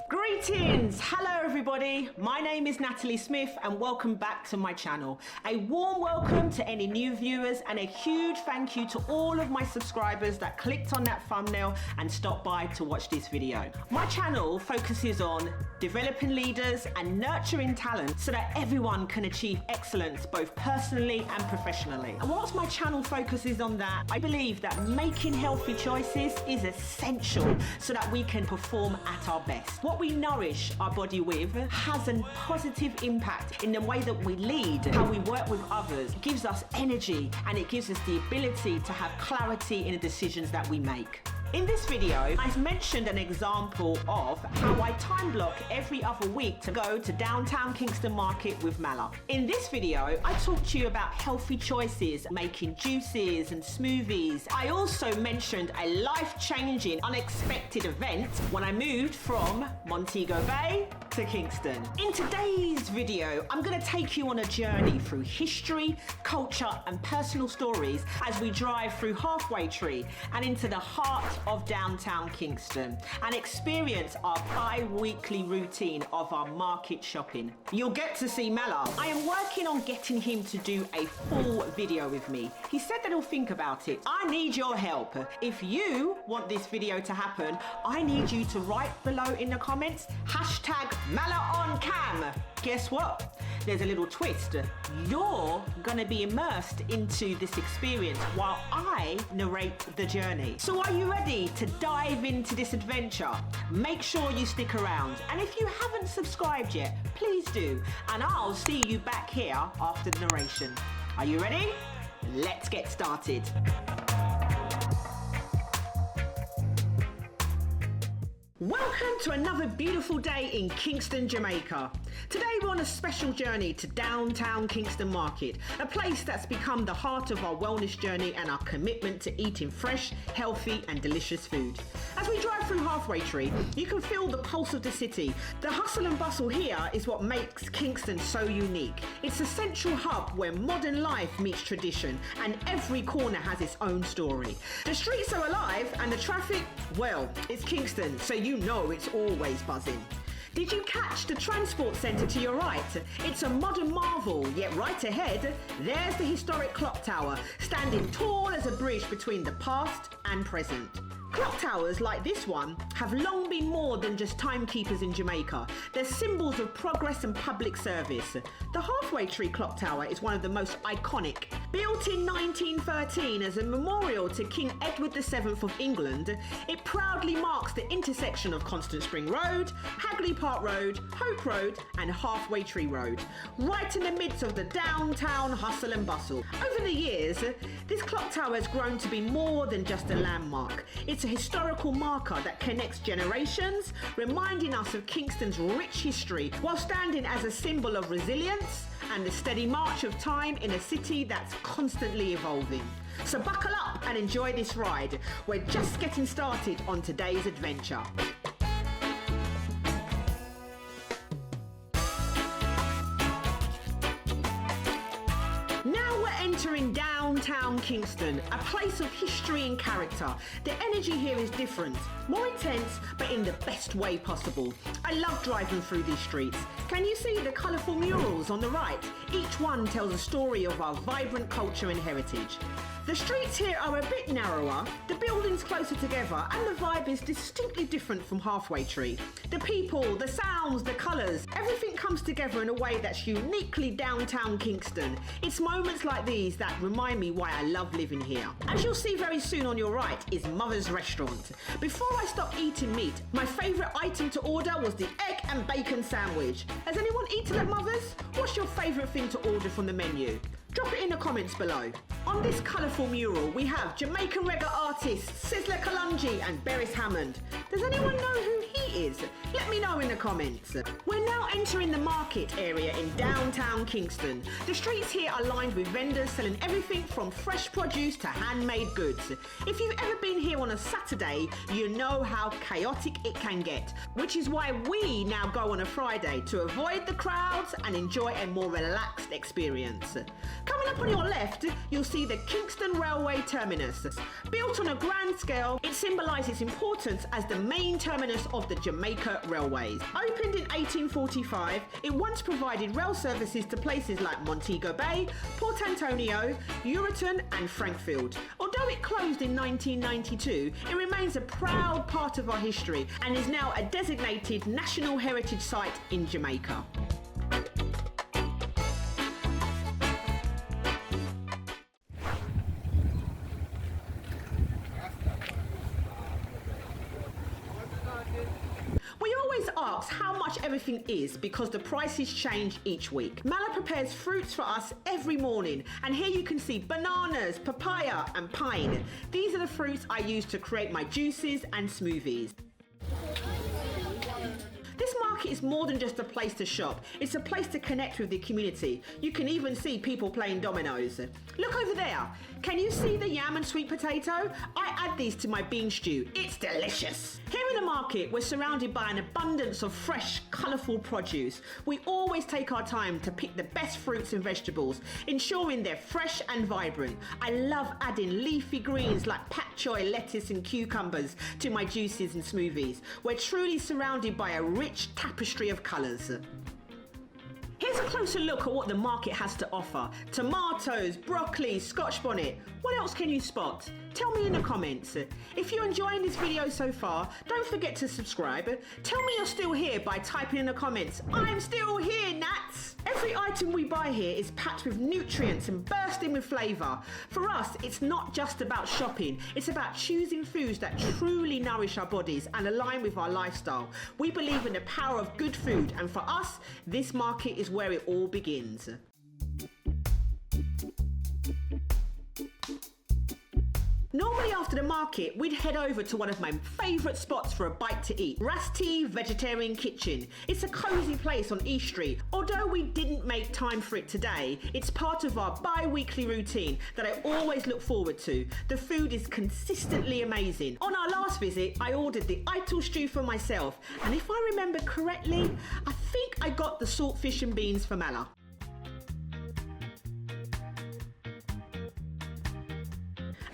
Greetings! Hello everybody, my name is Natalie Smith and welcome back to my channel. A warm welcome to any new viewers and a huge thank you to all of my subscribers that clicked on that thumbnail and stopped by to watch this video. My channel focuses on developing leaders and nurturing talent so that everyone can achieve excellence both personally and professionally. And whilst my channel focuses on that, I believe that making healthy choices is essential so that we can perform at our best. What we nourish our body with has a positive impact in the way that we lead, how we work with others. It gives us energy and it gives us the ability to have clarity in the decisions that we make. In this video, I've mentioned an example of how I time block every other week to go to downtown Kingston Market with Mala. In this video, I talked to you about healthy choices, making juices and smoothies. I also mentioned a life-changing, unexpected event when I moved from Montego Bay to Kingston. In today's video, I'm going to take you on a journey through history, culture, and personal stories as we drive through Halfway Tree and into the heart of downtown Kingston and experience our bi-weekly routine of our market shopping. You'll get to see Mala. I am working on getting him to do a full video with me. He said that he'll think about it. I need your help. If you want this video to happen, I need you to write below in the comments, #MalaOnCam. Guess what? There's a little twist. You're gonna be immersed into this experience while I narrate the journey. So are you ready to dive into this adventure? Make sure you stick around. And if you haven't subscribed yet, please do. And I'll see you back here after the narration. Are you ready? Let's get started. Welcome to another beautiful day in Kingston, Jamaica. Today we're on a special journey to downtown Kingston Market, a place that's become the heart of our wellness journey and our commitment to eating fresh, healthy and delicious food. As we drive through Halfway Tree, you can feel the pulse of the city. The hustle and bustle here is what makes Kingston so unique. It's a central hub where modern life meets tradition and every corner has its own story. The streets are alive and the traffic, well, it's Kingston, so you know it's always buzzing. Did you catch the transport centre to your right? It's a modern marvel, yet right ahead, there's the historic clock tower, standing tall as a bridge between the past and present. Clock towers like this one have long been more than just timekeepers in Jamaica. They're symbols of progress and public service. The Halfway Tree Clock Tower is one of the most iconic. Built in 1913 as a memorial to King Edward VII of England, it proudly marks the intersection of Constant Spring Road, Hagley Park Road, Hope Road and Halfway Tree Road, right in the midst of the downtown hustle and bustle. Over the years, this clock tower has grown to be more than just a landmark. It's a historical marker that connects generations, reminding us of Kingston's rich history while standing as a symbol of resilience and the steady march of time in a city that's constantly evolving. So buckle up and enjoy this ride. We're just getting started on today's adventure. Entering downtown Kingston, a place of history and character. The energy here is different, more intense, but in the best way possible. I love driving through these streets. Can you see the colourful murals on the right? Each one tells a story of our vibrant culture and heritage. The streets here are a bit narrower, the buildings closer together, and the vibe is distinctly different from Halfway Tree. The people, the sounds, the colours, everything comes together in a way that's uniquely downtown Kingston. It's moments like these that remind me why I love living here. As you'll see very soon on your right is Mother's Restaurant. Before I stopped eating meat, my favourite item to order was the egg and bacon sandwich. Has anyone eaten at Mother's? What's your favourite thing to order from the menu? Drop it in the comments below. On this colourful mural, we have Jamaican reggae artists Sizzler Kalungi and Beres Hammond. Does anyone know who he is? Let me know in the comments. We're now entering the market area in downtown Kingston. The streets here are lined with vendors selling everything from fresh produce to handmade goods. If you've ever been here on a Saturday, you know how chaotic it can get, which is why we now go on a Friday to avoid the crowds and enjoy a more relaxed experience. Coming up on your left, you'll see the Kingston Railway Terminus. Built on a grand scale, it symbolises its importance as the main terminus of the Jamaica Railways. Opened in 1845, it once provided rail services to places like Montego Bay, Port Antonio, Uriton and Frankfield. Although it closed in 1992, it remains a proud part of our history and is now a designated National Heritage Site in Jamaica. We always ask how much everything is because the prices change each week. Mala prepares fruits for us every morning, and here you can see bananas, papaya and pine. These are the fruits I use to create my juices and smoothies. This market is more than just a place to shop. It's a place to connect with the community. You can even see people playing dominoes. Look over there. Can you see the yam and sweet potato? I add these to my bean stew. It's delicious. Here in the market, we're surrounded by an abundance of fresh, colourful produce. We always take our time to pick the best fruits and vegetables, ensuring they're fresh and vibrant. I love adding leafy greens like pak choy, lettuce and cucumbers to my juices and smoothies. We're truly surrounded by a rich tapestry of colours. Here's a closer look at what the market has to offer. Tomatoes, broccoli, Scotch bonnet. What else can you spot? Tell me in the comments. If you're enjoying this video so far, don't forget to subscribe. Tell me you're still here by typing in the comments, "I'm still here, Nats." Every item we buy here is packed with nutrients and bursting with flavour. For us, it's not just about shopping. It's about choosing foods that truly nourish our bodies and align with our lifestyle. We believe in the power of good food, and for us, this market is where it all begins. Normally after the market, we'd head over to one of my favourite spots for a bite to eat, Rasti Vegetarian Kitchen. It's a cosy place on East Street. Although we didn't make time for it today, it's part of our bi-weekly routine that I always look forward to. The food is consistently amazing. On our last visit, I ordered the Ital stew for myself, and if I remember correctly, I think I got the saltfish and beans for Mala.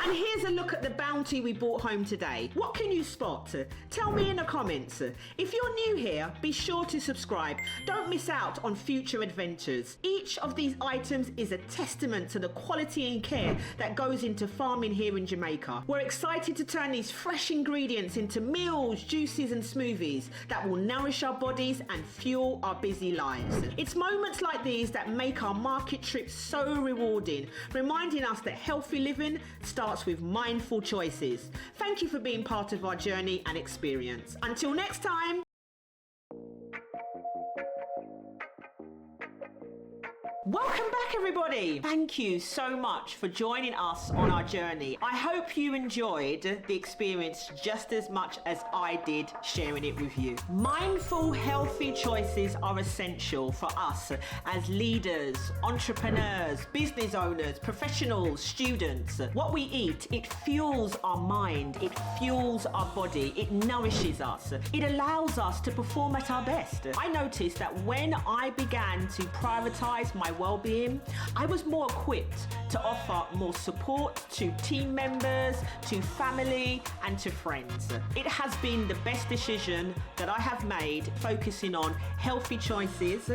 And here's a look at the bounty we brought home today. What can you spot? Tell me in the comments. If you're new here, be sure to subscribe. Don't miss out on future adventures. Each of these items is a testament to the quality and care that goes into farming here in Jamaica. We're excited to turn these fresh ingredients into meals, juices and smoothies that will nourish our bodies and fuel our busy lives. It's moments like these that make our market trips so rewarding, reminding us that healthy living starts with mindful choices. Thank you for being part of our journey and experience. Until next time. Welcome back everybody. Thank you so much for joining us on our journey. I hope you enjoyed the experience just as much as I did sharing it with you. Mindful, healthy choices are essential for us as leaders, entrepreneurs, business owners, professionals, students. What we eat, it fuels our mind, it fuels our body, it nourishes us. It allows us to perform at our best. I noticed that when I began to prioritize my well-being, I was more equipped to offer more support to team members, to family and to friends. It has been the best decision that I have made, focusing on healthy choices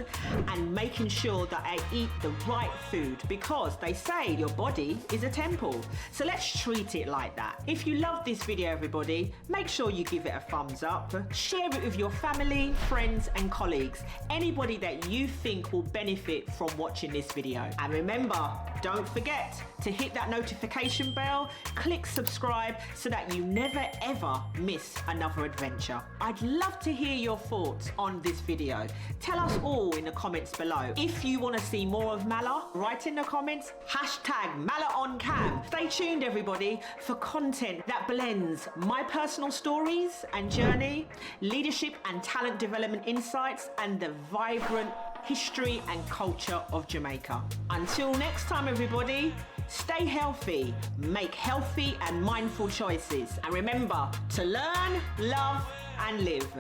and making sure that I eat the right food, because they say your body is a temple. So let's treat it like that. If you love this video everybody, make sure you give it a thumbs up, share it with your family, friends and colleagues, anybody that you think will benefit from watching this video. And remember, don't forget to hit that notification bell, click subscribe so that you never ever miss another adventure. I'd love to hear your thoughts on this video. Tell us all in the comments below. If you want to see more of Mala, write in the comments #MalaOnCam. Stay tuned everybody for content that blends my personal stories and journey, leadership and talent development insights, and the vibrant history and culture of Jamaica. Until next time everybody, stay healthy, make healthy and mindful choices, and remember to learn, love and live.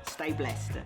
Stay blessed.